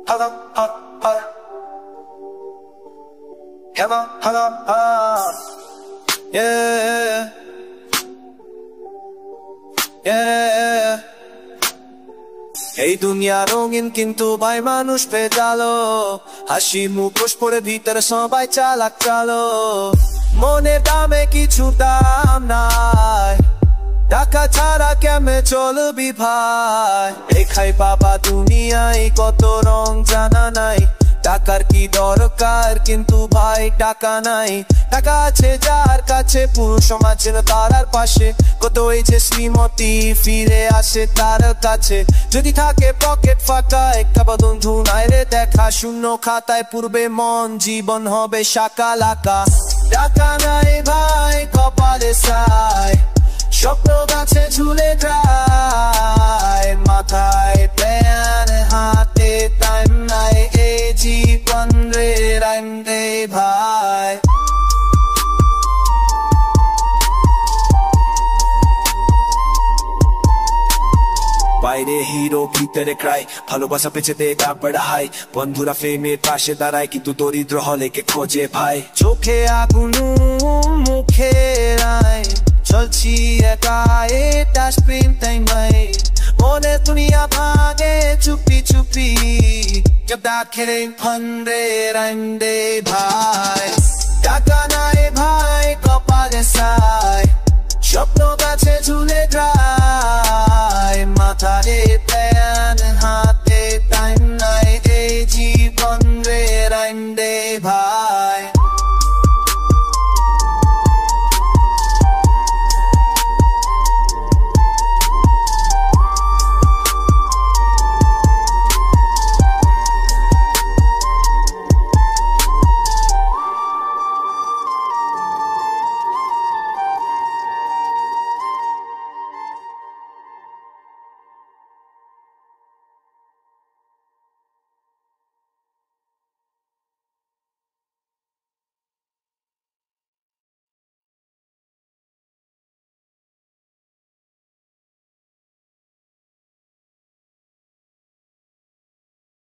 Hello, hello, hello, hello, yeah, yeah. এই দুনিয়া রঙিন কিন্তু ভাই মানুষ পেটালো, হাসি মুখোশ পরে ভিতরে সবাই চালাক চালো। মনের দামে কিছু দাম নাই, টাকা ছাড়া কেমনে চলবি ভাই। দেখাই বাবা দুনিয়ায় কত রং জানা নাই, টাকার কি দরকার কিন্তু ভাই টাকা নাই। টাকা আছে যার কাছে পুরো সমাজ যেন তার পাশে, কত এই যে শ্রীমতী ফিরে আসে তার কাছে। যদি থাকে পকেট ফাঁকা একটা বন্ধু নাই রে দেখা, শূন্য খাতায় পূর্বে মন জীবন হবে শাকা লাকা। টাকা নাই ভাই কপালে ছাই, স্বপ্ন গাছে ঝুলে যায়, মাথায় প্ল্যান হাতে টাইম নাই, এই জীবন রে রাইম দে ভাই। বাইরে হিরো ভিতরে ক্রাই, ভালোবাসা পেছে দে তারপরে হাই। বন্ধুরা ফেমের পাশে দাঁড়ায় কিন্তু দরিদ্র হলে কে খোঁজে ভাই। চোখে আগুন মুখে রায়, চলছি একা এটা স্প্রিং টাইম ভাই। মনে দুনিয়া ভাগে চুপি চুপি, জব ডাকে ফন্ডে রাইম দে ভাই। টাকা নাই ভাই কপালে ছাই, স্বপ্ন গাছে ঝুলে যায়, মাথায়